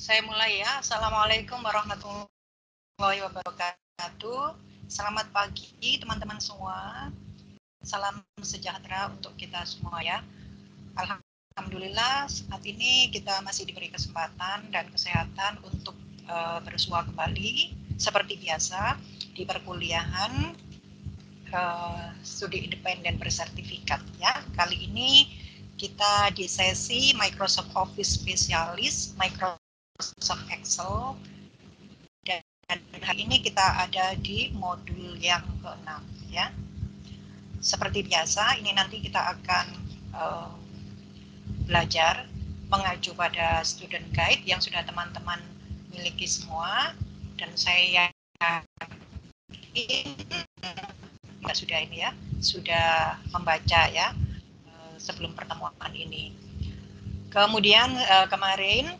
Saya mulai ya. Assalamualaikum warahmatullahi wabarakatuh. Selamat pagi teman-teman semua. Salam sejahtera untuk kita semua ya. Alhamdulillah saat ini kita masih diberi kesempatan dan kesehatan untuk bersua kembali seperti biasa di perkuliahan studi independen bersertifikat ya. Kali ini kita di sesi Microsoft Office Spesialis, Microsoft Excel, dan hari ini kita ada di modul yang ke-6 ya. Seperti biasa, ini nanti kita akan belajar mengacu pada student guide yang sudah teman-teman miliki semua, dan saya sudah ini ya, sudah membaca ya sebelum pertemuan ini. Kemudian kemarin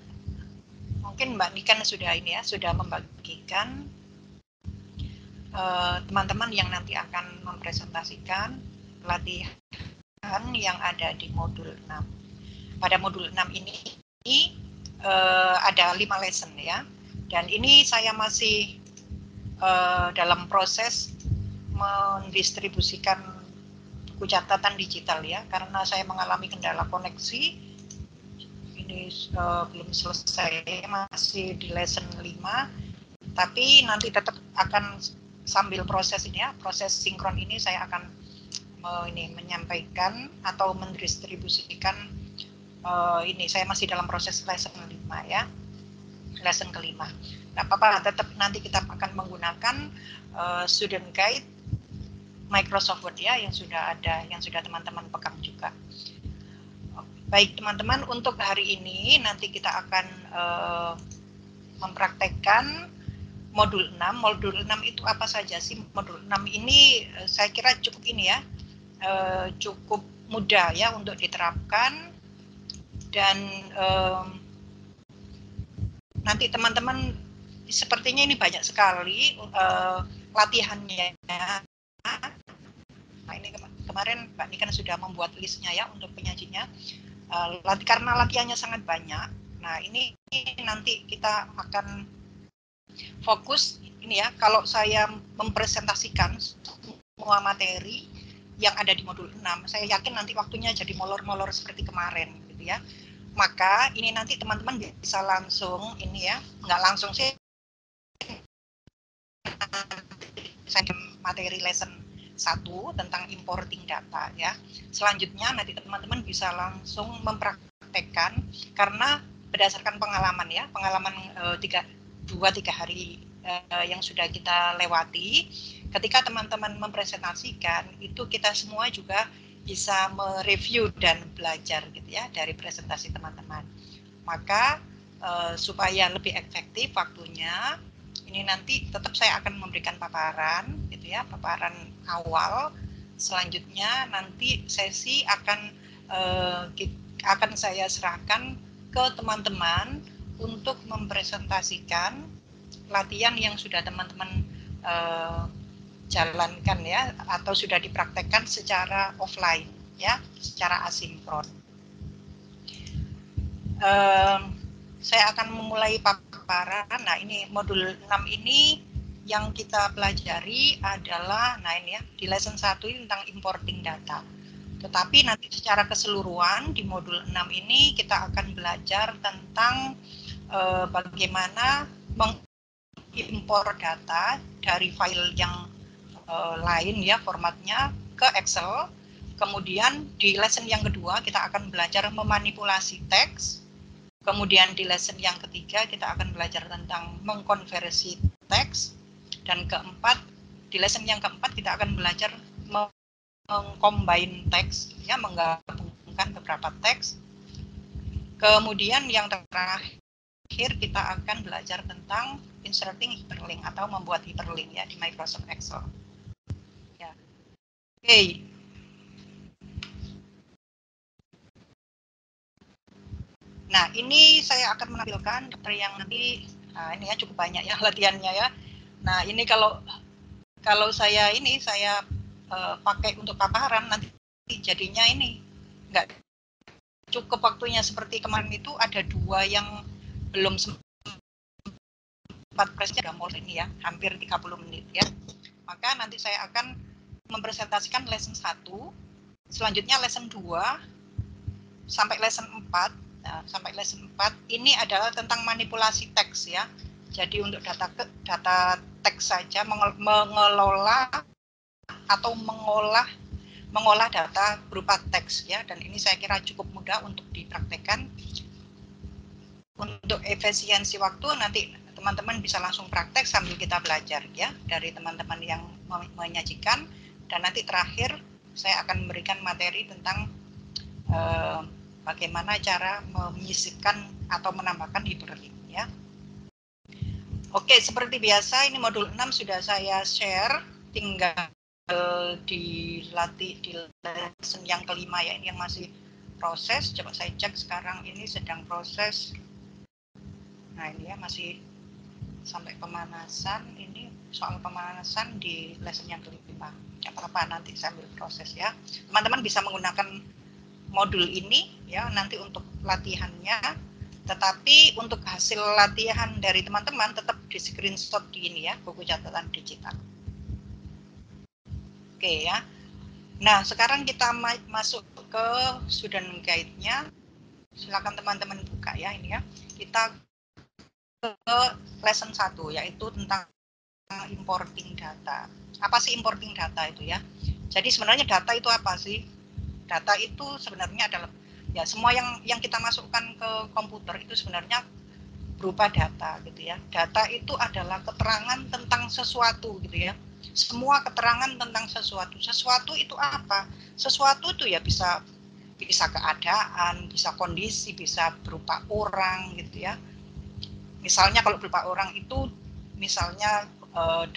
mungkin Mbak Niken sudah ini ya, sudah membagikan teman-teman yang nanti akan mempresentasikan pelatihan yang ada di modul 6. Pada modul 6 ini ada 5 lesson ya. Dan ini saya masih dalam proses mendistribusikan buku catatan digital ya, karena saya mengalami kendala koneksi. Ini belum selesai, masih di lesson 5, tapi nanti tetap akan sambil proses ini ya, proses sinkron ini saya akan menyampaikan atau mendistribusikan ini. Saya masih dalam proses lesson 5 ya, lesson kelima. Nah, apa-apa, tetap nanti kita akan menggunakan student guide Microsoft Word ya, yang sudah ada, yang sudah teman-teman pegang juga. Baik teman-teman, untuk hari ini nanti kita akan mempraktekkan modul 6. Modul 6 itu apa saja sih? Modul 6 ini saya kira cukup ini ya, cukup mudah ya untuk diterapkan, dan nanti teman-teman sepertinya ini banyak sekali latihannya. Nah, ini kemarin Mbak Niken sudah membuat listnya ya untuk penyajinya, karena latihannya sangat banyak. Nah, ini nanti kita akan fokus ini ya, kalau saya mempresentasikan semua materi yang ada di modul 6, saya yakin nanti waktunya jadi molor-molor seperti kemarin gitu ya. Maka ini nanti teman-teman bisa langsung ini ya, nggak langsung sih, materi lesson 1 tentang importing data ya. Selanjutnya nanti teman-teman bisa langsung mempraktekkan, karena berdasarkan pengalaman ya, pengalaman 2-3 hari yang sudah kita lewati, ketika teman-teman mempresentasikan itu kita semua juga bisa mereview dan belajar gitu ya dari presentasi teman-teman. Maka supaya lebih efektif waktunya, ini nanti tetap saya akan memberikan paparan gitu ya, paparan awal. Selanjutnya nanti sesi akan saya serahkan ke teman-teman untuk mempresentasikan latihan yang sudah teman-teman jalankan ya, atau sudah dipraktekkan secara offline ya, secara asinkron. Saya akan memulai paparan. Nah, ini modul 6 ini yang kita pelajari adalah, nah ini ya, di lesson 1 ini tentang importing data. Tetapi nanti secara keseluruhan di modul 6 ini kita akan belajar tentang bagaimana mengimpor data dari file yang lain ya, formatnya ke Excel. Kemudian di lesson yang kedua kita akan belajar memanipulasi teks. Kemudian di lesson yang ketiga kita akan belajar tentang mengkonversi teks. Dan di lesson yang keempat kita akan belajar mengcombine teks ya, menggabungkan beberapa teks. Kemudian yang terakhir kita akan belajar tentang inserting hyperlink atau membuat hyperlink ya di Microsoft Excel. Ya. Oke. Nah, ini saya akan menampilkan yang nanti, nah ini ya cukup banyak ya latihannya ya. Nah, ini kalau saya pakai untuk paparan, nanti jadinya ini nggak cukup waktunya. Seperti kemarin itu ada 2 yang belum sempat presnya sudah mulai ini ya, hampir 30 menit ya. Maka nanti saya akan mempresentasikan lesson 1, selanjutnya lesson 2 sampai lesson 4. Nah, sampai lesson 4 ini adalah tentang manipulasi teks ya. Jadi untuk data teks saja, mengelola atau mengolah data berupa teks ya, dan ini saya kira cukup mudah untuk dipraktekkan. Untuk efisiensi waktu nanti teman-teman bisa langsung praktek sambil kita belajar ya dari teman-teman yang menyajikan, dan nanti terakhir saya akan memberikan materi tentang bagaimana cara menyisipkan atau menambahkan hyperlink ya. Oke, seperti biasa ini modul 6 sudah saya share, tinggal dilatih di lesson yang kelima ya, ini yang masih proses. Coba saya cek sekarang ini sedang proses. Nah ini ya masih sampai pemanasan, ini soal pemanasan di lesson yang kelima. Tidak apa-apa, nanti sambil proses ya. Teman-teman bisa menggunakan modul ini ya nanti untuk latihannya, tetapi untuk hasil latihan dari teman-teman tetap di screenshot di ini ya, buku catatan digital. Oke ya. Nah sekarang kita masuk ke student guide-nya. Silakan teman-teman buka ya ini ya. Kita ke lesson 1 yaitu tentang importing data. Apa sih importing data itu ya? Jadi sebenarnya data itu apa sih? Data itu sebenarnya adalah ya semua yang kita masukkan ke komputer itu sebenarnya berupa data gitu ya. Data itu adalah keterangan tentang sesuatu gitu ya. Semua keterangan tentang sesuatu. Sesuatu itu apa? Sesuatu itu ya bisa keadaan, bisa kondisi, bisa berupa orang gitu ya. Misalnya kalau berupa orang itu misalnya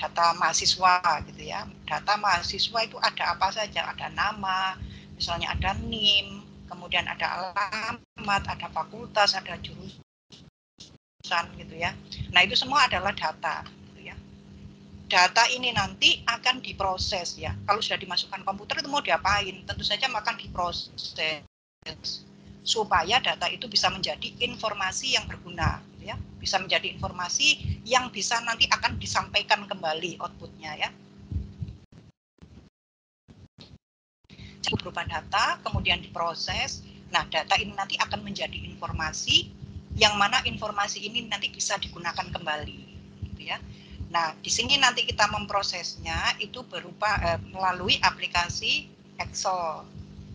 data mahasiswa gitu ya. Data mahasiswa itu ada apa saja? Ada nama, misalnya ada NIM, kemudian ada alamat, ada fakultas, ada jurusan gitu ya. Nah, itu semua adalah data gitu ya. Data ini nanti akan diproses ya. Kalau sudah dimasukkan komputer itu mau diapain? Tentu saja akan diproses supaya data itu bisa menjadi informasi yang berguna gitu ya. Bisa menjadi informasi yang bisa nanti akan disampaikan kembali outputnya ya. Berupa data, kemudian diproses. Nah, data ini nanti akan menjadi informasi, yang mana informasi ini nanti bisa digunakan kembali, gitu ya. Nah, di sini nanti kita memprosesnya itu berupa melalui aplikasi Excel,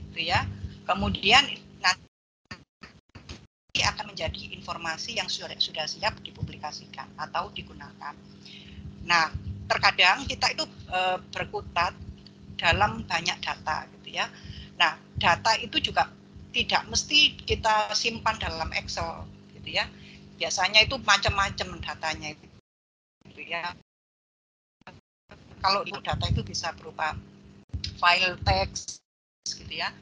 gitu ya. Kemudian nanti akan menjadi informasi yang sudah siap dipublikasikan atau digunakan. Nah, terkadang kita itu berkutat dalam banyak data gitu ya. Nah, data itu juga tidak mesti kita simpan dalam Excel gitu ya. Biasanya itu macam-macam datanya itu ya. Kalau itu data itu bisa berupa file teks gitu ya.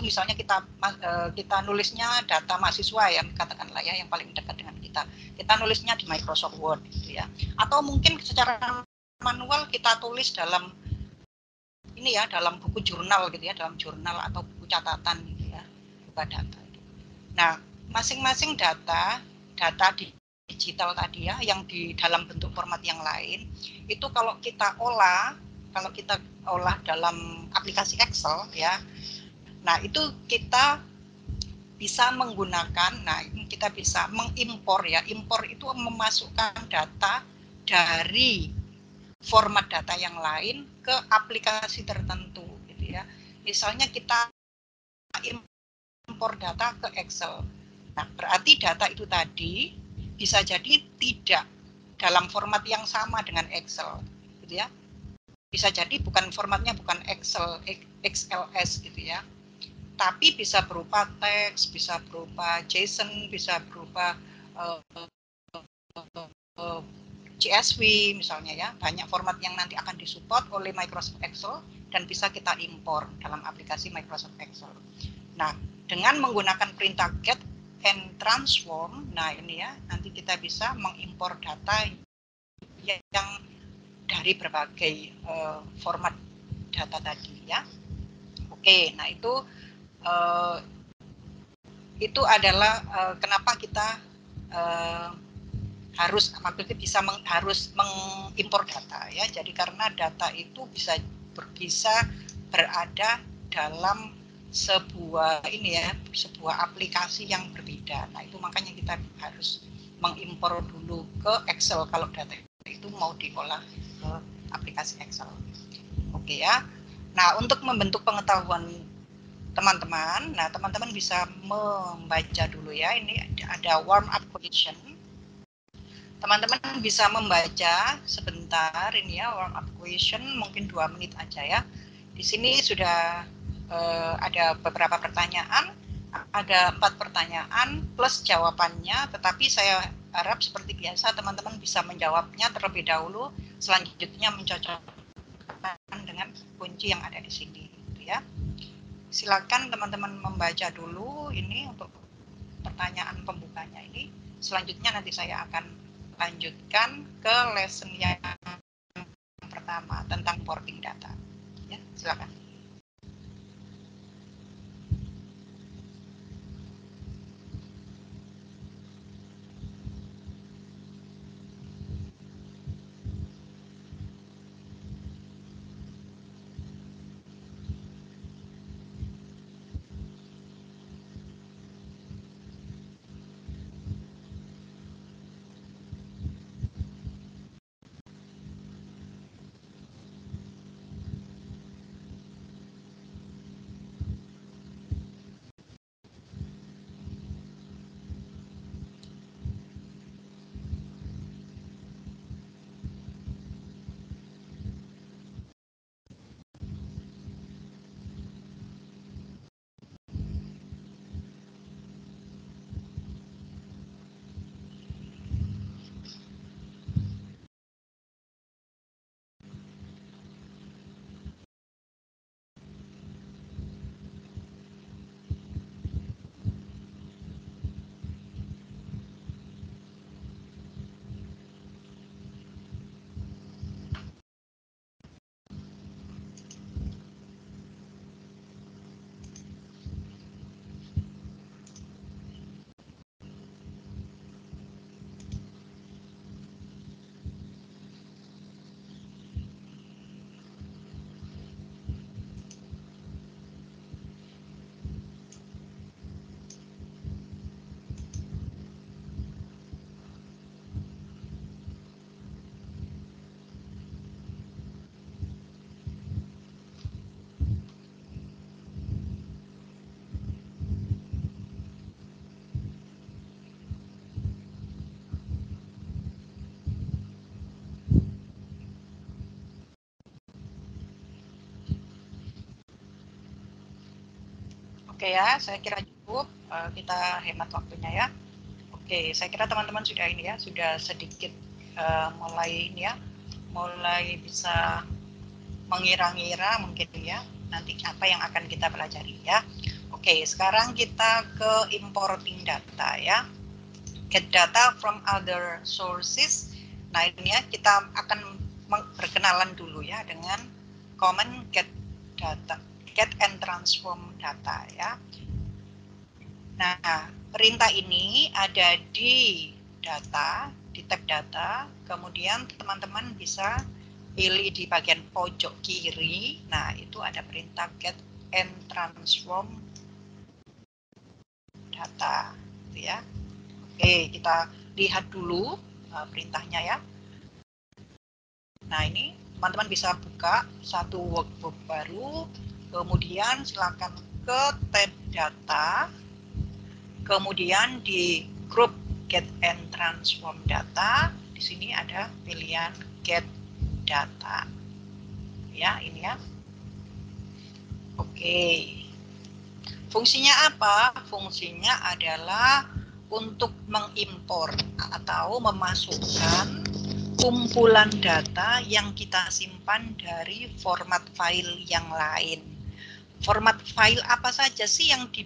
Misalnya kita nulisnya data mahasiswa ya, katakanlah ya yang paling dekat dengan kita. Kita nulisnya di Microsoft Word gitu ya. Atau mungkin secara manual kita tulis dalam ini ya, dalam buku jurnal gitu ya, dalam jurnal atau buku catatan gitu ya, berupa data. Nah, masing-masing data digital tadi ya, yang di dalam bentuk format yang lain, itu kalau kita olah dalam aplikasi Excel ya, nah itu kita bisa menggunakan, nah ini kita bisa mengimpor ya, impor itu memasukkan data dari format data yang lain ke aplikasi tertentu gitu ya. Misalnya kita impor data ke Excel. Nah, berarti data itu tadi bisa jadi tidak dalam format yang sama dengan Excel gitu ya. Bisa jadi formatnya bukan XLS gitu ya. Tapi bisa berupa teks, bisa berupa JSON, bisa berupa CSV misalnya ya, banyak format yang nanti akan disupport oleh Microsoft Excel dan bisa kita impor dalam aplikasi Microsoft Excel. Nah, dengan menggunakan perintah get and transform, nah ini ya, nanti kita bisa mengimpor data yang dari berbagai format data tadi ya. Oke, nah itu adalah kenapa kita harus maksudnya harus mengimpor data ya. Jadi karena data itu bisa berada dalam sebuah sebuah aplikasi yang berbeda. Nah, itu makanya kita harus mengimpor dulu ke Excel kalau data itu mau diolah ke aplikasi Excel. Oke ya. Nah, untuk membentuk pengetahuan teman-teman, teman-teman bisa membaca dulu ya. Ini ada warm up question. Teman-teman bisa membaca sebentar ini ya, warm up question, mungkin 2 menit aja ya. Di sini sudah ada beberapa pertanyaan, ada 4 pertanyaan plus jawabannya, tetapi saya harap seperti biasa teman-teman bisa menjawabnya terlebih dahulu, selanjutnya mencocokkan dengan kunci yang ada di sini, gitu ya. Silakan teman-teman membaca dulu ini untuk pertanyaan pembukanya ini. Selanjutnya nanti saya akan lanjutkan ke lesson yang pertama tentang importing data. Ya, silakan. Oke ya, saya kira cukup. Kita hemat waktunya ya. Oke, saya kira teman-teman sudah ini ya, sudah sedikit mulai ini ya, mulai bisa mengira-ngira mungkin ya nanti apa yang akan kita pelajari ya. Oke, sekarang kita ke importing data ya. Get data from other sources. Nah, ini ya kita akan berkenalan dulu ya dengan command get data, get and transform data ya. Nah, perintah ini ada di data, di tab data, kemudian teman-teman bisa pilih di bagian pojok kiri. Nah, itu ada perintah get and transform data, gitu ya. Oke, kita lihat dulu perintahnya ya. Nah, ini teman-teman bisa buka satu workbook baru, kemudian silakan ke tab data, kemudian di grup get and transform data, di sini ada pilihan get data. Ya, ini ya. Oke. Fungsinya apa? Fungsinya adalah untuk mengimpor atau memasukkan kumpulan data yang kita simpan dari format file yang lain. Format file apa saja sih yang di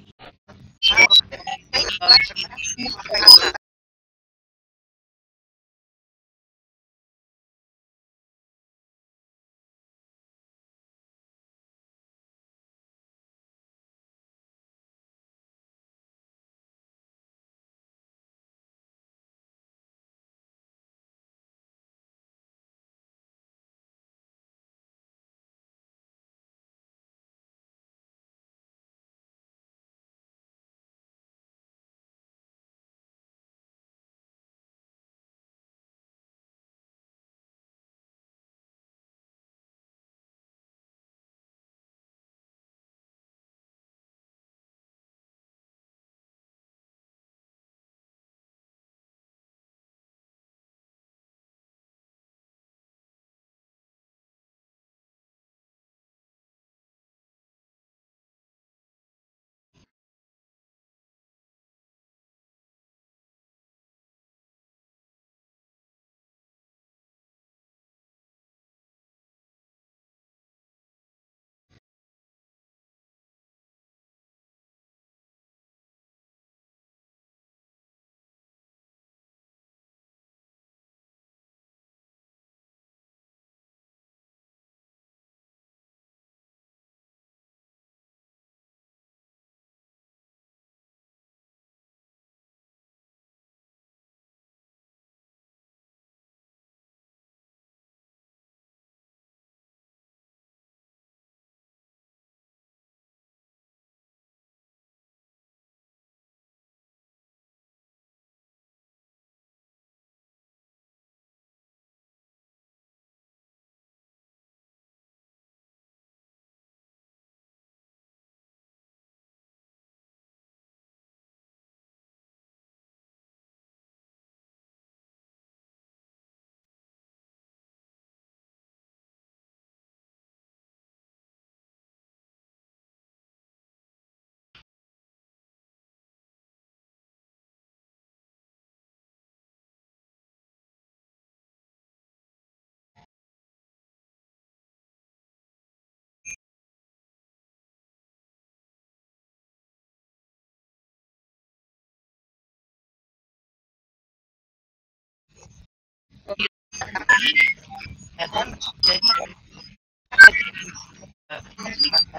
ya kan jadi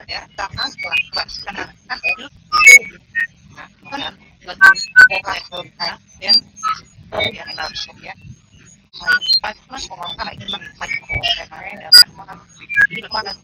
ya tangan karena kan itu kan ya ya langsung ya pas mas ngomong kan itu kan kemarin dapat makan jadi makan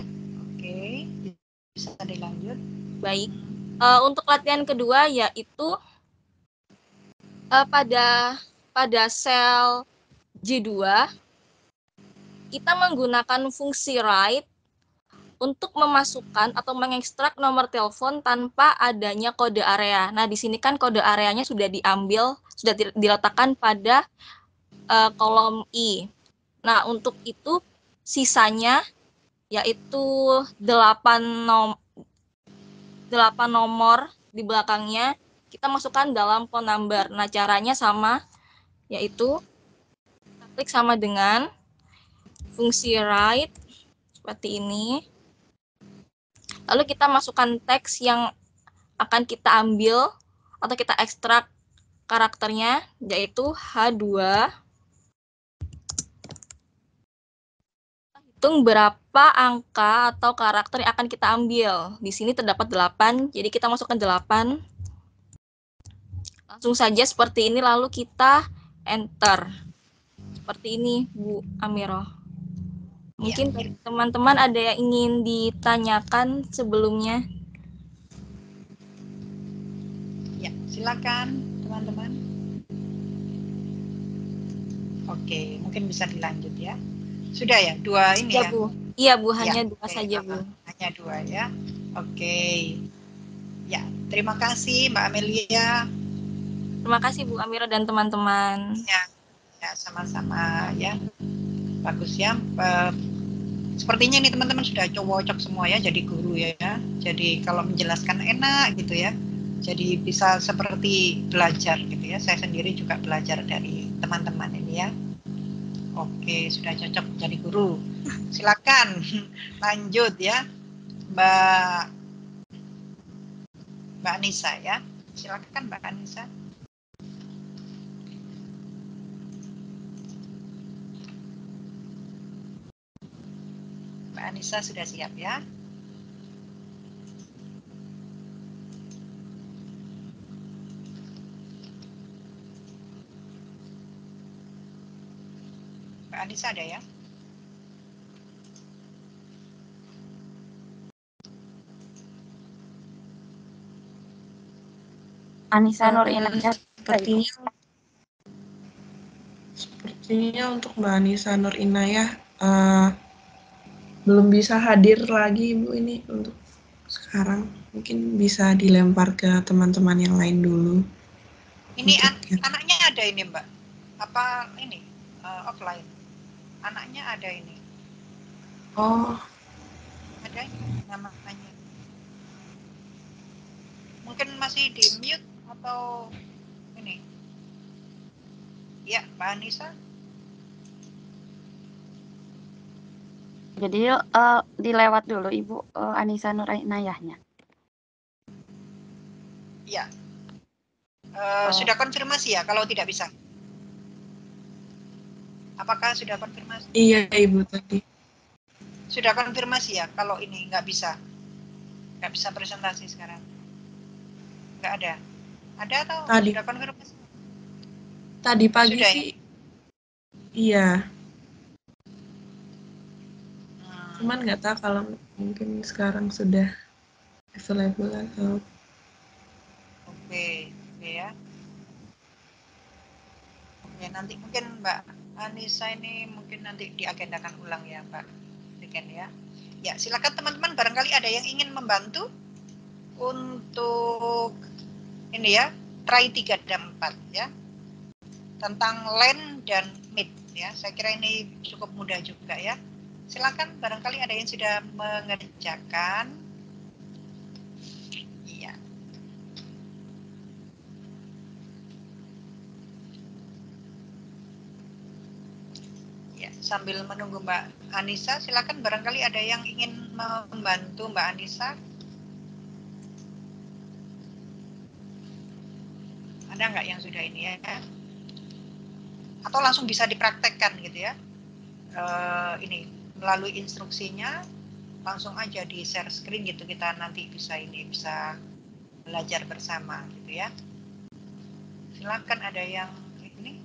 Oke, bisa dilanjut. Baik. Untuk latihan kedua yaitu pada sel J2 kita menggunakan fungsi write untuk memasukkan atau mengekstrak nomor telepon tanpa adanya kode area. Nah, di sini kan kode areanya sudah diambil, sudah diletakkan pada kolom I. Nah, untuk itu sisanya yaitu 8 nomor di belakangnya kita masukkan dalam phone number. Nah, caranya sama, yaitu kita klik sama dengan fungsi write seperti ini. Lalu kita masukkan teks yang akan kita ambil atau kita ekstrak karakternya, yaitu H2. Hitung berapa angka atau karakter yang akan kita ambil. Di sini terdapat 8, jadi kita masukkan 8. Langsung saja seperti ini, lalu kita enter. Seperti ini, Bu Amiro. Mungkin teman-teman ada yang ingin ditanyakan sebelumnya? Ya, silakan teman-teman. Oke, mungkin bisa dilanjut ya. Sudah ya, 2 ini ya? Bu. Iya, Bu, hanya 2 saja, Bu. Hanya 2 ya. Oke. Ya, terima kasih Mbak Amelia. Terima kasih Bu Amira dan teman-teman. Ya, sama-sama ya. Bagus ya. Sepertinya ini teman-teman sudah cocok semua ya jadi guru ya. Jadi kalau menjelaskan enak gitu ya. Jadi bisa seperti belajar gitu ya. Saya sendiri juga belajar dari teman-teman ini ya. Oke, sudah cocok menjadi guru. Silakan lanjut ya, Mbak Anissa ya. Silakan Mbak Anissa. Mbak Anissa sudah siap ya? Mbak Anissa ada ya? Anissa Nur Inayah. Sepertinya untuk Mbak Anissa Nur Inayah belum bisa hadir lagi Ibu ini untuk sekarang. Mungkin bisa dilempar ke teman-teman yang lain dulu. Ini anaknya ada ini Mbak? Apa ini offline? Anaknya ada ini? Oh. Ada namanya? Mungkin masih di mute atau ini? Ya, Mbak Anissa. Jadi dilewat dulu Ibu Anissa Nur Inayahnya. Ya. Sudah konfirmasi ya kalau tidak bisa? Apakah sudah konfirmasi? Iya Ibu tadi. Sudah konfirmasi ya kalau ini nggak bisa presentasi sekarang? Nggak ada? Ada atau tadi, sudah konfirmasi? Tadi pagi sudah, sih. Iya. Cuman nggak tahu kalau mungkin sekarang sudah available atau. Oke ya. Oke, nanti mungkin Mbak Anissa ini mungkin nanti diagendakan ulang ya Mbak Diken ya. Ya, silakan teman-teman, barangkali ada yang ingin membantu untuk ini ya, try 3 dan 4 ya. Tentang LAN dan Meet ya. Saya kira ini cukup mudah juga ya. Silakan, barangkali ada yang sudah mengerjakan. Iya. sambil menunggu Mbak Anissa, silakan barangkali ada yang ingin membantu Mbak Anissa. Ada nggak yang sudah ini ya? Atau langsung bisa dipraktekkan gitu ya? Ini melalui instruksinya langsung aja di share screen gitu, kita nanti bisa belajar bersama gitu ya. Silakan ada yang ini,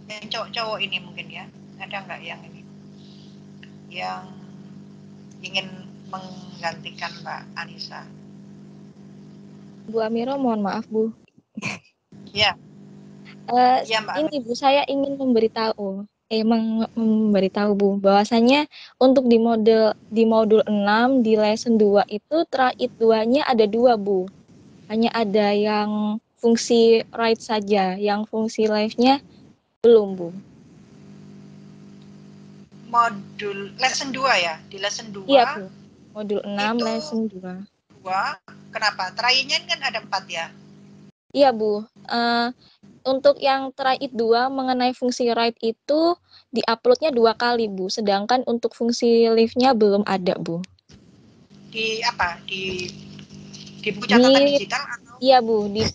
yang cowok-cowok ini mungkin ya, ada nggak yang ini yang ingin menggantikan Mbak Anissa? Bu Amiro, mohon maaf Bu. Ya, ya Mbak. Ini Bu, saya ingin memberitahu Bu bahwasanya untuk di modul 6 di lesson 2 itu trait 2-nya ada 2 Bu. Hanya ada yang fungsi write saja, yang fungsi left-nya belum Bu. Modul lesson 2 ya, di lesson 2 Iya Bu, modul 6 itu lesson 2. 2, kenapa? Try-nya kan ada 4 ya? Iya Bu, untuk yang trait 2 mengenai fungsi write itu di-uploadnya 2 kali Bu, sedangkan untuk fungsi leave-nya belum ada Bu. Di apa? Di buku catatan digital atau? Iya Bu, di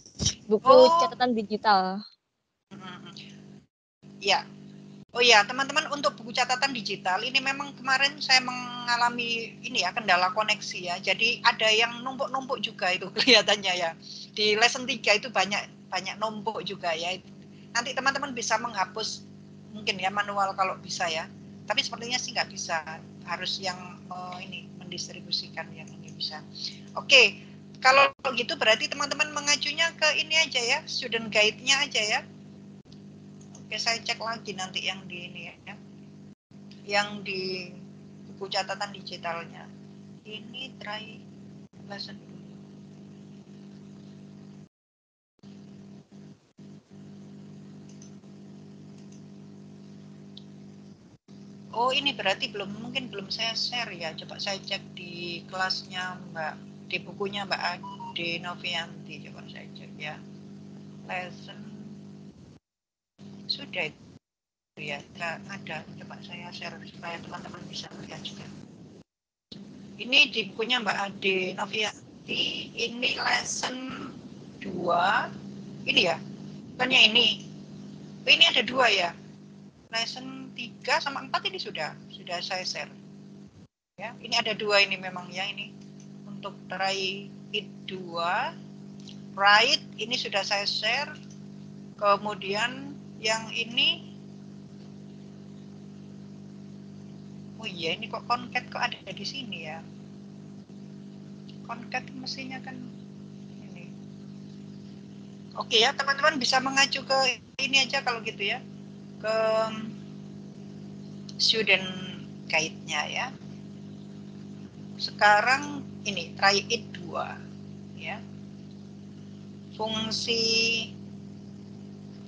buku catatan digital. Ya. Oh ya, teman-teman, untuk buku catatan digital ini memang kemarin saya mengalami ini ya, kendala koneksi ya. Jadi ada yang numpuk-numpuk juga itu kelihatannya ya. Di lesson 3 itu banyak numpuk juga ya. Nanti teman-teman bisa menghapus mungkin ya manual kalau bisa ya. Tapi sepertinya sih nggak bisa. Harus yang ini mendistribusikan yang ini bisa. Oke, kalau gitu berarti teman-teman mengajunya ke ini aja ya, student guide-nya aja ya. Oke, saya cek lagi nanti yang di ini ya, yang di buku catatan digitalnya. Ini try lesson dulu. Oh, ini berarti mungkin belum saya share ya. Coba saya cek di kelasnya Mbak, di bukunya Mbak Ade Novianti. Coba saya cek ya. Lesson sudah itu ya, ada. Coba saya share supaya teman-teman bisa lihat juga. Ini di bukunya Mbak Ade Novianti, ini lesson 2. Ini ya, bukannya ini. Ini ada 2 ya. Lesson 3 sama 4 ini sudah saya share. Ya, ini ada 2 ini memang ya, ini. Untuk try it 2, right, ini sudah saya share. Kemudian yang ini, oh iya, ini kok concat kok ada di sini ya. Concat mestinya kan ini. Oke ya, teman-teman bisa mengacu ke ini aja kalau gitu ya. Ke student guide-nya ya. Sekarang ini try it 2 ya. Fungsi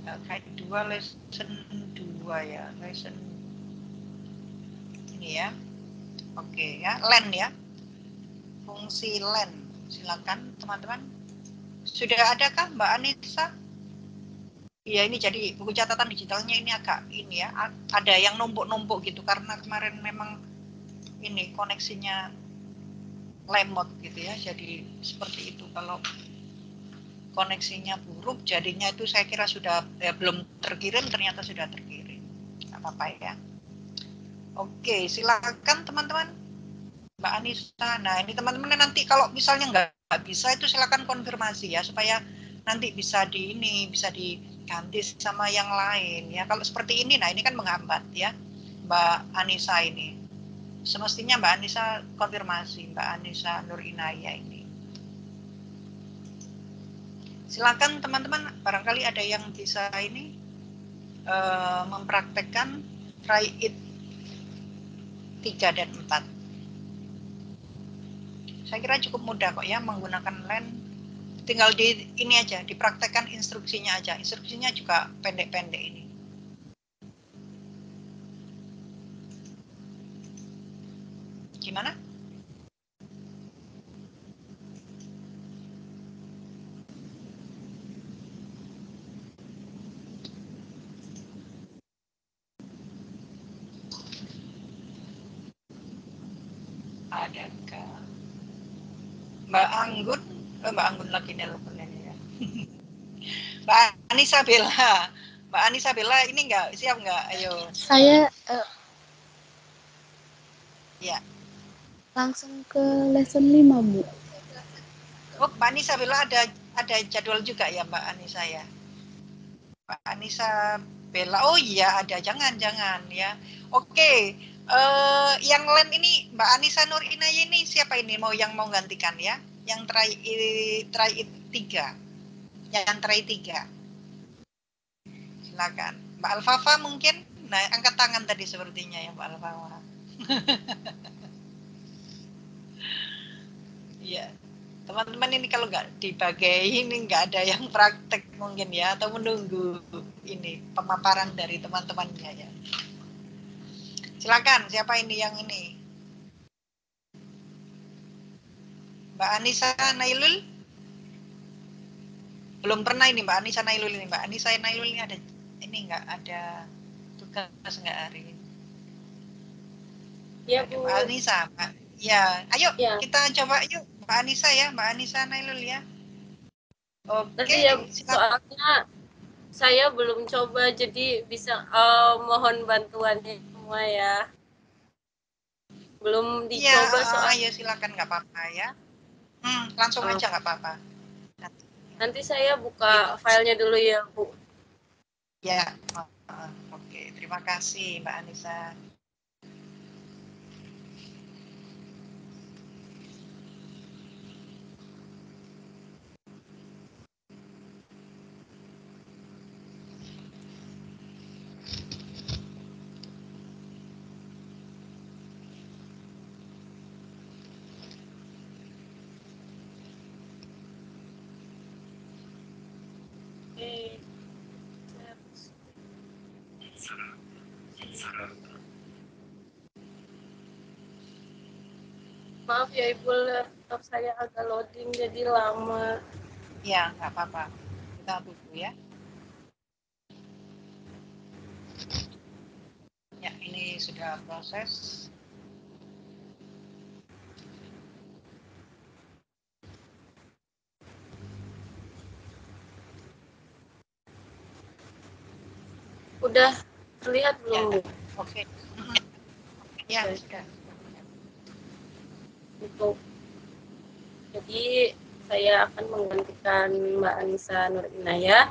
guide 2 lesson 2 ya. Lesson ini ya. Oke ya, len ya. Fungsi len. Silakan teman-teman. Sudah adakah Mbak Anissa? Iya, ini jadi buku catatan digitalnya ini agak ini ya, ada yang numpuk-numpuk gitu karena kemarin memang ini koneksinya lemot gitu ya. Jadi seperti itu, kalau koneksinya buruk jadinya itu saya kira sudah belum terkirim, ternyata sudah terkirim. Nggak apa-apa ya. Oke, silakan teman-teman. Mbak Anissa. Nah, ini teman-teman nanti kalau misalnya nggak bisa itu silakan konfirmasi ya supaya nanti bisa diganti sama yang lain ya. Kalau seperti ini, nah ini kan menghambat ya Mbak Anissa ini. Semestinya Mbak Anissa konfirmasi, Mbak Anissa Nur Inaya ini. Silakan teman-teman, barangkali ada yang bisa ini mempraktekkan try it 3 dan 4. Saya kira cukup mudah kok ya menggunakan LAN. Tinggal di ini aja, dipraktekkan instruksinya aja. Instruksinya juga pendek-pendek ini. Gimana? Adakah Mbak Anggun? Mbak Anggun lagi nelpon ini ya. Mbak Anissa Bella. Mbak Anissa Bella ini enggak siap enggak? Ayo. Saya Ya. langsung ke lesson 5, Bu. Oh, Mbak Anissa Bella ada jadwal juga ya, Mbak Anissa ya. Mbak Anissa Bella. Oh iya, ada. Jangan ya. Oke. Yang lain ini Mbak Anissa Nur Inaya ini siapa ini yang mau gantikan ya? Yang try 3. Yang try 3. Silakan. Mbak Alfafa mungkin. Nah, angkat tangan tadi sepertinya ya Mbak Alfafa. Iya. Teman-teman ini kalau nggak dibagai ini nggak ada yang praktek mungkin ya, atau menunggu ini pemaparan dari teman-temannya ya. Silakan, siapa ini yang ini? Mbak Anissa Nailul? Belum pernah ini Mbak Anissa Nailul ini. Mbak Anissa Nailul ini ada ini nggak ada tugas nggak hari ini? Ya Bu. Mbak Anissa, Mbak. Ya, ayo Ya. kita coba yuk Mbak Anissa ya, Mbak Anissa Nailul ya. Oke, Nanti ya silakan. soalnya saya belum coba, jadi bisa mohon bantuannya semua ya. Belum dicoba Iya, soalnya. ayo silakan nggak apa-apa ya. Langsung aja nggak apa-apa. Nanti saya buka filenya dulu ya Bu. Ya, oke. Terima kasih Mbak Anissa. Maaf ya Ibu, laptop saya agak loading jadi lama. Ya, nggak apa-apa. Kita tunggu ya. Ya, ini sudah proses. Udah terlihat belum Bu? Oke. Ya, sudah. Untuk jadi saya akan menggantikan Mbak Anissa Nur Inaya.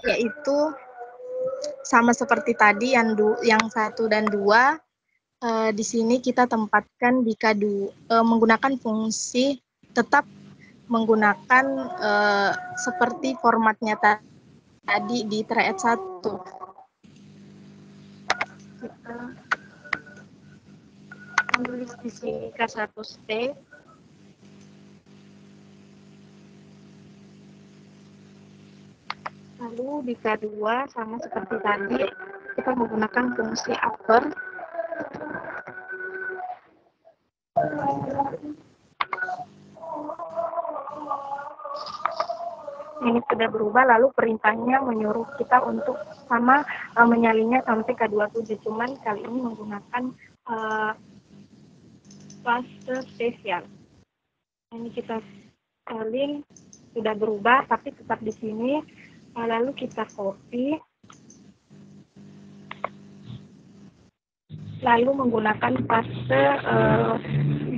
Yaitu sama seperti tadi yang 1 dan 2, di sini kita tempatkan di K2 menggunakan fungsi tetap menggunakan seperti formatnya tadi di thread 1. Kita menulis di sini K1 state. Lalu di K2 sama seperti tadi, kita menggunakan fungsi upper. Ini sudah berubah, lalu perintahnya menyuruh kita untuk sama menyalinnya sampai K27, cuman kali ini menggunakan fase spesial. Ini kita salin, sudah berubah, tapi tetap di sini. Lalu kita copy, lalu menggunakan fase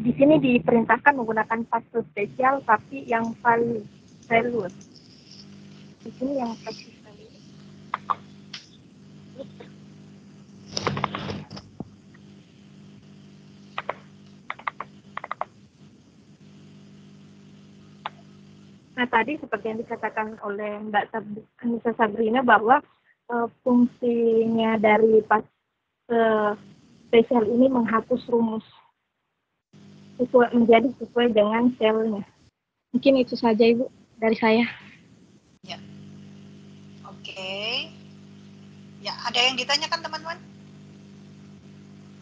di sini diperintahkan menggunakan fase spesial, tapi yang value. Di sini yang fase value. Nah, tadi seperti yang dikatakan oleh Mbak Anissa Sabrina bahwa fungsinya dari fase spesial ini menghapus rumus menjadi sesuai dengan selnya. Mungkin itu saja Ibu dari saya. Ya. Oke. Ya, ada yang ditanyakan teman-teman?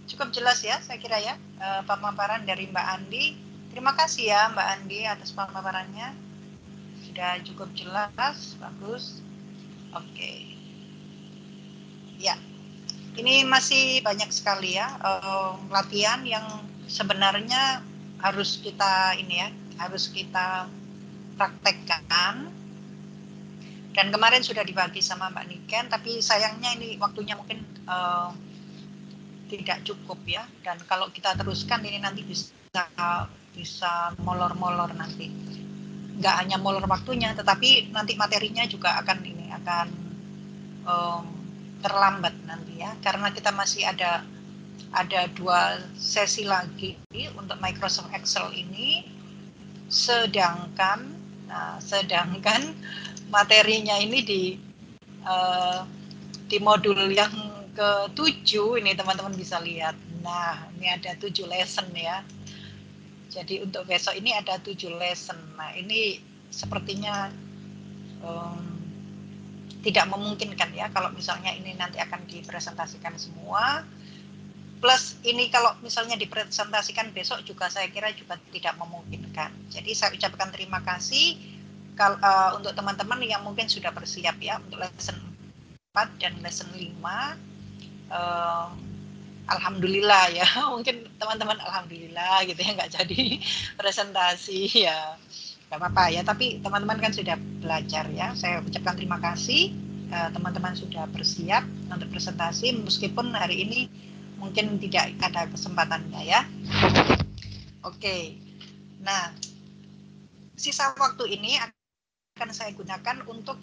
Cukup jelas ya, saya kira ya, pemaparan dari Mbak Andi. Terima kasih ya Mbak Andi atas pemaparannya. Sudah cukup jelas, bagus. Oke. Ya, ini masih banyak sekali ya latihan yang sebenarnya harus kita harus kita praktekkan. Dan kemarin sudah dibagi sama Mbak Niken, tapi sayangnya ini waktunya mungkin tidak cukup ya. Dan kalau kita teruskan ini nanti bisa molor-molor nanti. Nggak hanya molor waktunya, tetapi nanti materinya juga akan terlambat nanti ya, karena kita masih ada 2 sesi lagi untuk Microsoft Excel ini, sedangkan materinya ini di modul yang ke-7 ini teman-teman bisa lihat. Nah, ini ada 7 lesson ya. Jadi untuk besok ini ada 7 lesson. Nah, ini sepertinya tidak memungkinkan ya kalau misalnya ini nanti akan dipresentasikan semua. Plus ini kalau misalnya dipresentasikan besok juga saya kira juga tidak memungkinkan. Jadi saya ucapkan terima kasih untuk teman-teman yang mungkin sudah bersiap ya untuk lesson 4 dan lesson 5. Alhamdulillah ya, mungkin teman-teman alhamdulillah gitu ya, nggak jadi presentasi ya, nggak apa-apa ya, tapi teman-teman kan sudah belajar ya. Saya ucapkan terima kasih, teman-teman sudah bersiap untuk presentasi meskipun hari ini mungkin tidak ada kesempatannya ya. Oke, nah sisa waktu ini akan saya gunakan untuk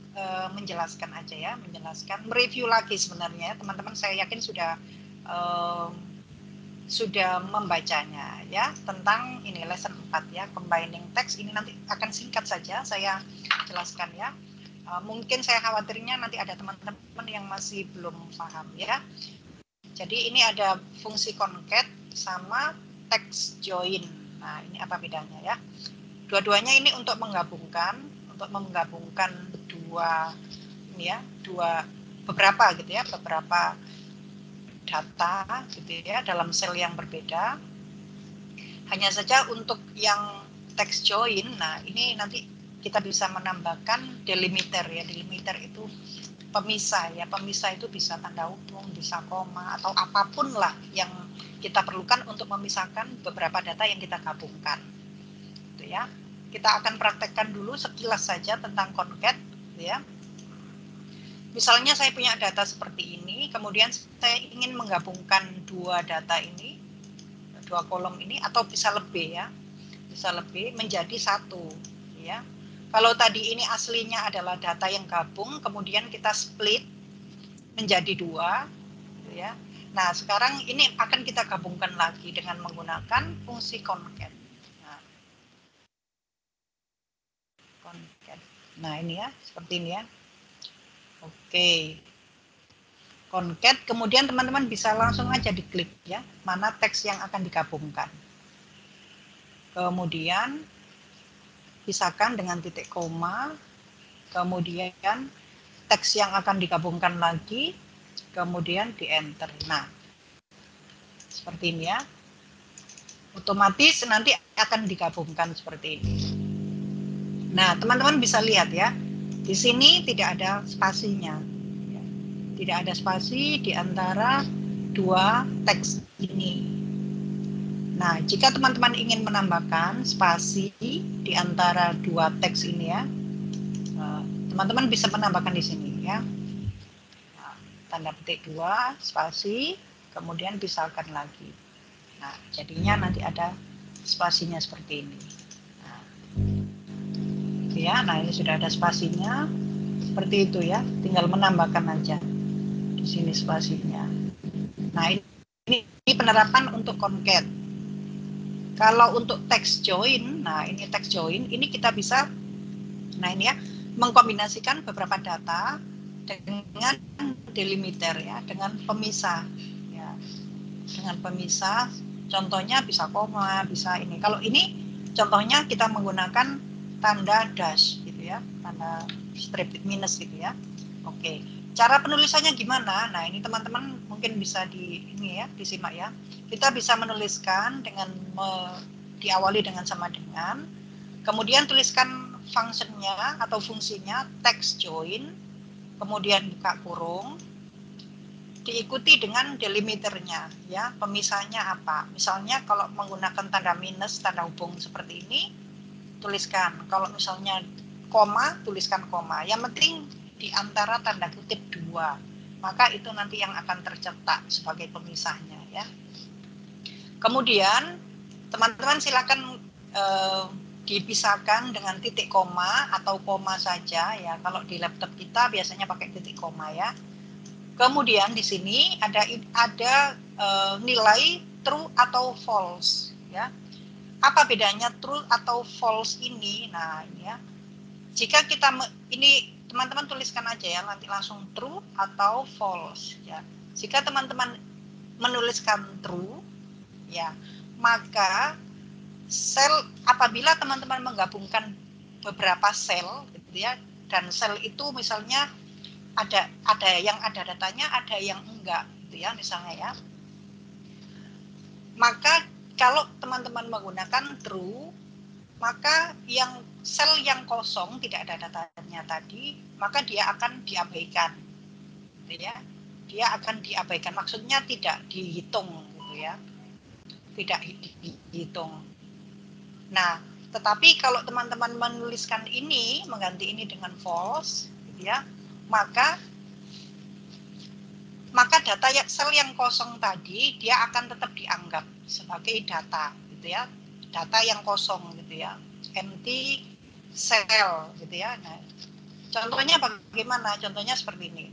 menjelaskan aja ya, menjelaskan, mereview lagi sebenarnya. Teman-teman saya yakin sudah membacanya ya, tentang ini lesson 4 ya, combining text. Ini nanti akan singkat saja saya jelaskan ya. Mungkin saya khawatirnya nanti ada teman-teman yang masih belum paham ya. Jadi ini ada fungsi concat sama text join. Nah, ini apa bedanya ya? Dua-duanya ini untuk menggabungkan beberapa gitu ya, beberapa data gitu ya dalam sel yang berbeda. Hanya saja untuk yang text join, nah ini nanti kita bisa menambahkan delimiter ya. Delimiter itu pemisah ya. Pemisah itu bisa tanda hubung, bisa koma, atau apapun lah yang kita perlukan untuk memisahkan beberapa data yang kita gabungkan. Gitu ya. Kita akan praktekkan dulu sekilas saja tentang concat ya. Misalnya saya punya data seperti ini, kemudian saya ingin menggabungkan dua data ini, dua kolom ini, atau bisa lebih ya, bisa lebih menjadi satu ya. Kalau tadi ini aslinya adalah data yang gabung, kemudian kita split menjadi dua ya. Nah, sekarang ini akan kita gabungkan lagi dengan menggunakan fungsi concat. Nah, ini ya, seperti ini ya. Oke. Concat, kemudian teman-teman bisa langsung aja diklik ya, mana teks yang akan digabungkan. Kemudian pisahkan dengan titik koma, kemudian teks yang akan digabungkan lagi, kemudian di enter. Nah, seperti ini ya. Otomatis nanti akan digabungkan seperti ini. Nah, teman-teman bisa lihat ya, di sini tidak ada spasinya. Tidak ada spasi di antara dua teks ini. Nah, jika teman-teman ingin menambahkan spasi di antara dua teks ini ya, teman-teman bisa menambahkan di sini ya. Nah, tanda petik 2, spasi, kemudian pisahkan lagi. Nah, jadinya nanti ada spasinya seperti ini. Nah, ya, nah ini sudah ada spasinya. Seperti itu ya, tinggal menambahkan aja di sini spasinya. Nah, ini penerapan untuk concat. Kalau untuk text join, nah ini text join, ini kita bisa, nah ini ya, mengkombinasikan beberapa data dengan delimiter ya, dengan pemisah ya, dengan pemisah. Contohnya bisa koma, bisa ini. Kalau ini contohnya kita menggunakan tanda dash gitu ya, tanda strip minus gitu ya. Oke, cara penulisannya gimana? Nah ini teman-teman mungkin bisa disimak ya. Kita bisa menuliskan dengan diawali dengan sama dengan, kemudian tuliskan fungsinya atau fungsinya text join, kemudian buka kurung, diikuti dengan delimiternya ya, pemisahnya apa. Misalnya kalau menggunakan tanda minus, tanda hubung seperti ini, tuliskan. Kalau misalnya koma, tuliskan koma. Yang penting di antara tanda kutip 2, maka itu nanti yang akan tercetak sebagai pemisahnya ya. Kemudian teman-teman silakan dipisahkan dengan titik koma atau koma saja ya. Kalau di laptop kita biasanya pakai titik koma ya. Kemudian di sini ada nilai true atau false ya. Apa bedanya true atau false ini? Nah, ini ya. Jika kita ini teman-teman tuliskan aja ya, nanti langsung true atau false ya. Jika teman-teman menuliskan true ya, maka sel, apabila teman-teman menggabungkan beberapa sel gitu ya, dan sel itu misalnya ada yang ada datanya, ada yang enggak gitu ya misalnya ya. Maka kalau teman-teman menggunakan true, maka yang sel yang kosong tidak ada datanya tadi, maka dia akan diabaikan gitu ya. Dia akan diabaikan, maksudnya tidak dihitung gitu ya. Tidak dihitung. Nah, tetapi kalau teman-teman menuliskan ini, mengganti ini dengan false gitu ya, maka data sel yang kosong tadi dia akan tetap dianggap sebagai data gitu ya, data yang kosong gitu ya, empty sel gitu ya. Nah, contohnya bagaimana? Contohnya seperti ini.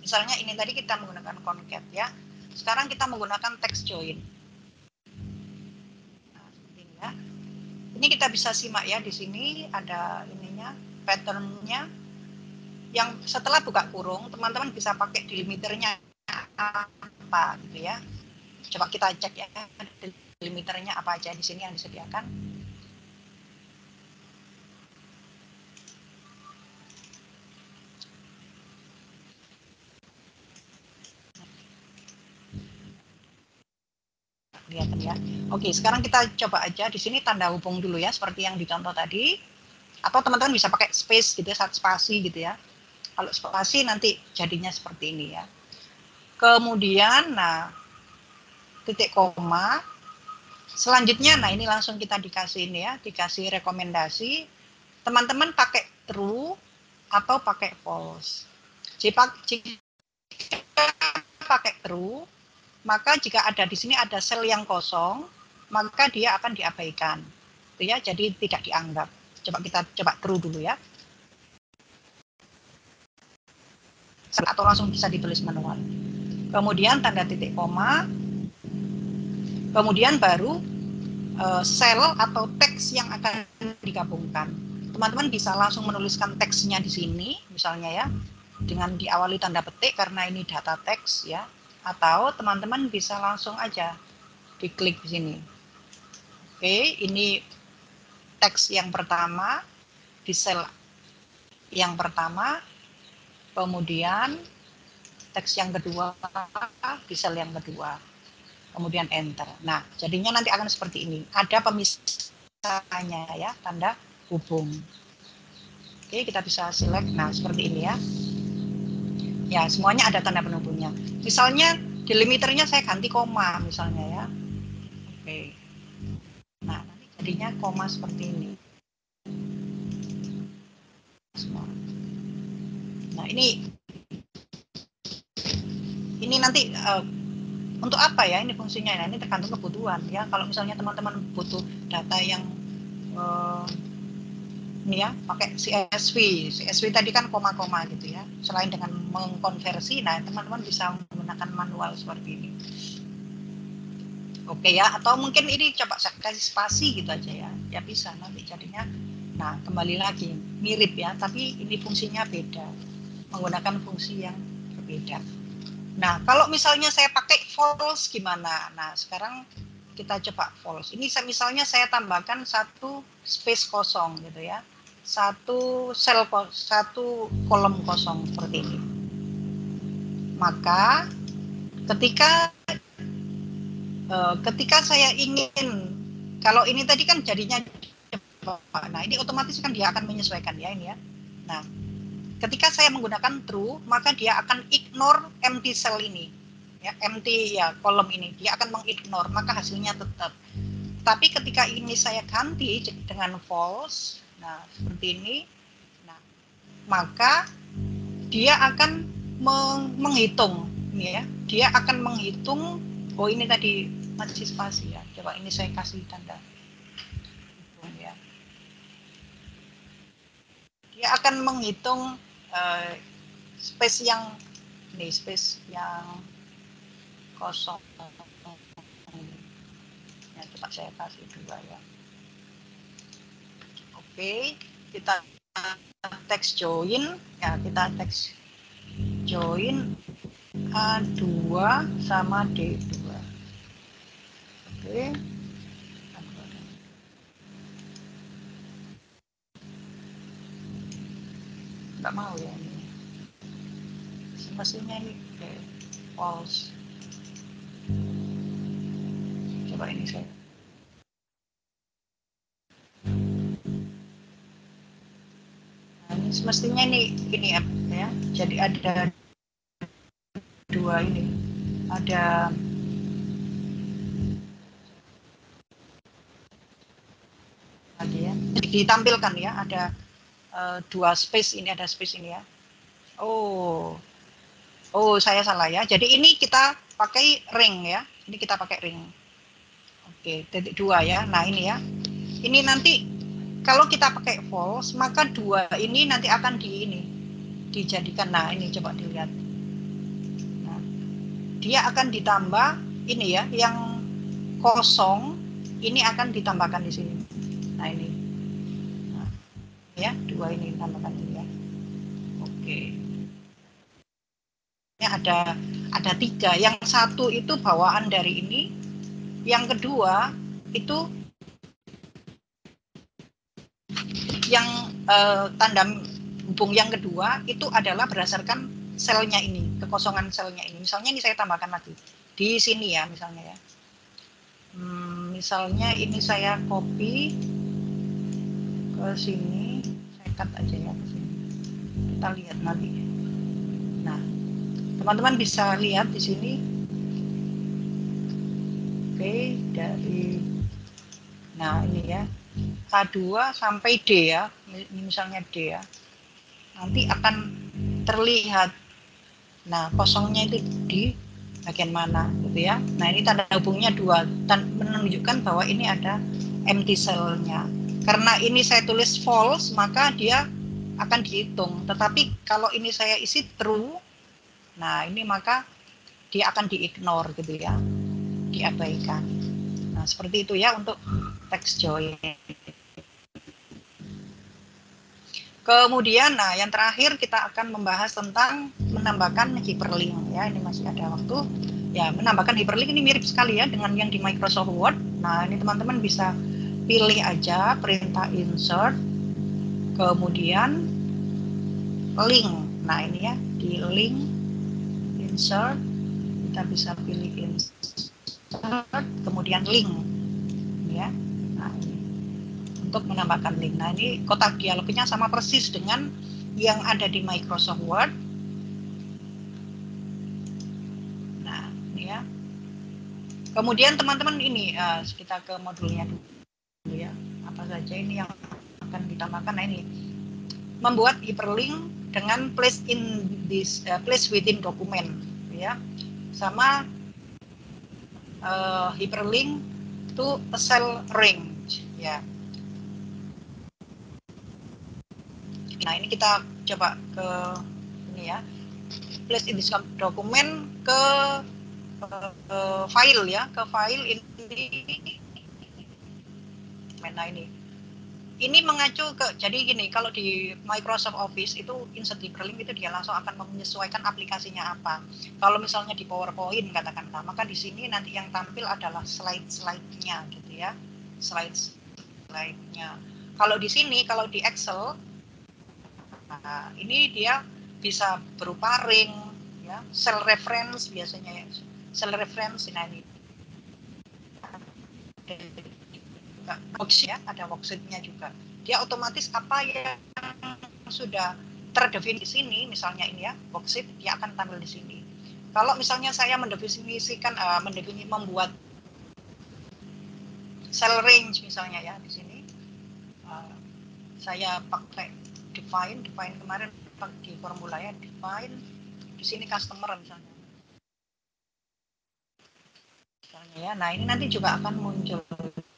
Misalnya ini tadi kita menggunakan concat ya. Sekarang kita menggunakan text join. Nah, seperti ini ya. Ini kita bisa simak ya, di sini ada ininya, patternnya. Yang setelah buka kurung, teman-teman bisa pakai delimiternya apa gitu ya. Coba kita cek ya, delimiternya apa aja di sini yang disediakan. Kelihatan ya. Oke, sekarang kita coba aja di sini tanda hubung dulu ya, seperti yang dicontoh tadi. Atau teman-teman bisa pakai space gitu ya, satu spasi gitu ya. Kalau spasi nanti jadinya seperti ini ya. Kemudian, nah, titik koma. Selanjutnya, nah ini langsung kita dikasih ini ya, dikasih rekomendasi. Teman-teman pakai true atau pakai false. Jika pakai true, maka jika ada di sini ada sel yang kosong, maka dia akan diabaikan. Itu ya, jadi tidak dianggap. Coba kita coba true dulu ya. Atau langsung bisa ditulis manual. Kemudian tanda titik koma. Kemudian baru sel atau teks yang akan digabungkan. Teman-teman bisa langsung menuliskan teksnya di sini, misalnya ya, dengan diawali tanda petik karena ini data teks ya. Atau teman-teman bisa langsung aja diklik di sini. Oke, ini teks yang pertama di sel yang pertama, kemudian teks yang kedua di sel yang kedua, kemudian enter. Nah, jadinya nanti akan seperti ini. Ada pemisahnya ya, tanda hubung. Oke, kita bisa select. Nah, seperti ini ya. Ya, semuanya ada tanda penghubungnya. Misalnya delimiternya saya ganti koma misalnya ya. Oke. Nah, nanti jadinya koma seperti ini. Nah, ini nanti untuk apa ya ini fungsinya? Nah, ini tergantung kebutuhan ya. Kalau misalnya teman-teman butuh data yang ini ya, pakai CSV tadi kan koma-koma gitu ya. Selain dengan mengkonversi, nah teman-teman bisa menggunakan manual seperti ini. Oke ya, atau mungkin ini coba saya kasih spasi gitu aja ya. Ya bisa nanti jadinya. Nah, kembali lagi mirip ya, tapi ini fungsinya beda. Menggunakan fungsi yang berbeda. Nah, kalau misalnya saya pakai false gimana? Nah, sekarang kita coba false. Ini misalnya saya tambahkan satu space kosong gitu ya. Satu kolom kosong seperti ini. Maka ketika saya ingin, kalau ini tadi kan jadinya, nah ini otomatis kan dia akan menyesuaikan ya ini ya. Nah, ketika saya menggunakan true, maka dia akan ignore empty cell ini. Ya, empty ya kolom ini, dia akan mengignore, maka hasilnya tetap. Tapi ketika ini saya ganti dengan false, nah seperti ini, nah maka dia akan menghitung, ya, dia akan menghitung. Oh ini tadi masih spasi ya. Coba ini saya kasih tanda. Ya. Dia akan menghitung space yang kosong. Ya, coba saya kasih dua ya. Oke, kita text join ya, kita text join A2 sama D2. Oke. Nggak mau ya ini. Semestinya ini false. Coba ini saya. Nah, ini semestinya ini ya. Jadi ada dua ini. Ada lagi ya. Jadi ditampilkan ya, ada dua space ini, ada space ini ya. Oh, saya salah ya. Jadi ini kita pakai ring ya. Ini kita pakai ring. Oke, titik 2 ya. Nah ini ya. Ini nanti kalau kita pakai false, maka 2 ini nanti akan dijadikan. Nah, ini coba dilihat. Nah, dia akan ditambah ini ya, yang kosong ini akan ditambahkan di sini. Nah, ini. Nah, ya, 2 ini ditambahkan ini ya. Oke. Ini ada 3. Yang satu itu bawaan dari ini. Yang kedua itu yang tanda hubung yang kedua itu adalah berdasarkan selnya ini, kekosongan selnya ini. Misalnya ini saya tambahkan lagi di sini ya, misalnya ya. Misalnya ini saya copy ke sini, saya cut aja ya ke sini. Kita lihat nanti. Nah, teman-teman bisa lihat di sini. Oke, dari nah ini ya. K2 sampai D ya, ini misalnya D ya, nanti akan terlihat. Nah, kosongnya itu di bagian mana, gitu ya. Nah, ini tanda hubungnya 2, dan menunjukkan bahwa ini ada empty cell-nya. Karena ini saya tulis false, maka dia akan dihitung. Tetapi kalau ini saya isi true, nah ini maka dia akan di-ignore, gitu ya, diabaikan. Nah, seperti itu ya untuk text join. Kemudian, nah yang terakhir kita akan membahas tentang menambahkan hyperlink ya. Ini masih ada waktu. Ya, menambahkan hyperlink ini mirip sekali ya dengan yang di Microsoft Word. Nah, ini teman-teman bisa pilih aja perintah insert, kemudian link. Nah, ini ya, di link, insert, kita bisa pilih insert, kemudian link. Ya, nah ini. Untuk menambahkan link. Nah, ini kotak dialognya sama persis dengan yang ada di Microsoft Word. Nah, ini ya. Kemudian teman-teman ini kita ke modulnya dulu ya. Apa saja ini yang akan ditambahkan? Nah, ini membuat hyperlink dengan place within document ya. Sama hyperlink to a cell range ya. Nah, ini kita coba ke ini ya, place in this document ke file ya, ke file ini. Nah, ini mengacu ke, jadi gini, kalau di Microsoft Office itu insert hyperlink itu dia langsung akan menyesuaikan aplikasinya apa. Kalau misalnya di PowerPoint katakanlah, maka di sini nanti yang tampil adalah slide-nya gitu ya, slide-nya. Kalau di sini, kalau di Excel, nah, ini dia bisa berupa ring, ya, cell reference biasanya ya, cell reference. Nah, ini worksheet ya, ada worksheet-nya juga. Dia otomatis apa yang sudah terdefinisi di sini, misalnya ini ya, worksheet, dia akan tampil di sini. Kalau misalnya saya mendefinisikan, membuat cell range misalnya ya di sini, saya pakai define kemarin di formula ya, define di sini customer misalnya ya. Nah, ini nanti juga akan muncul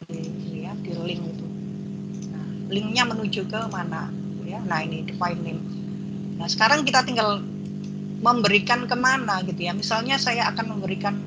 di link itu. Nah, linknya menuju ke mana ya. Nah, ini define link. Nah, sekarang kita tinggal memberikan kemana gitu ya. Misalnya saya akan memberikan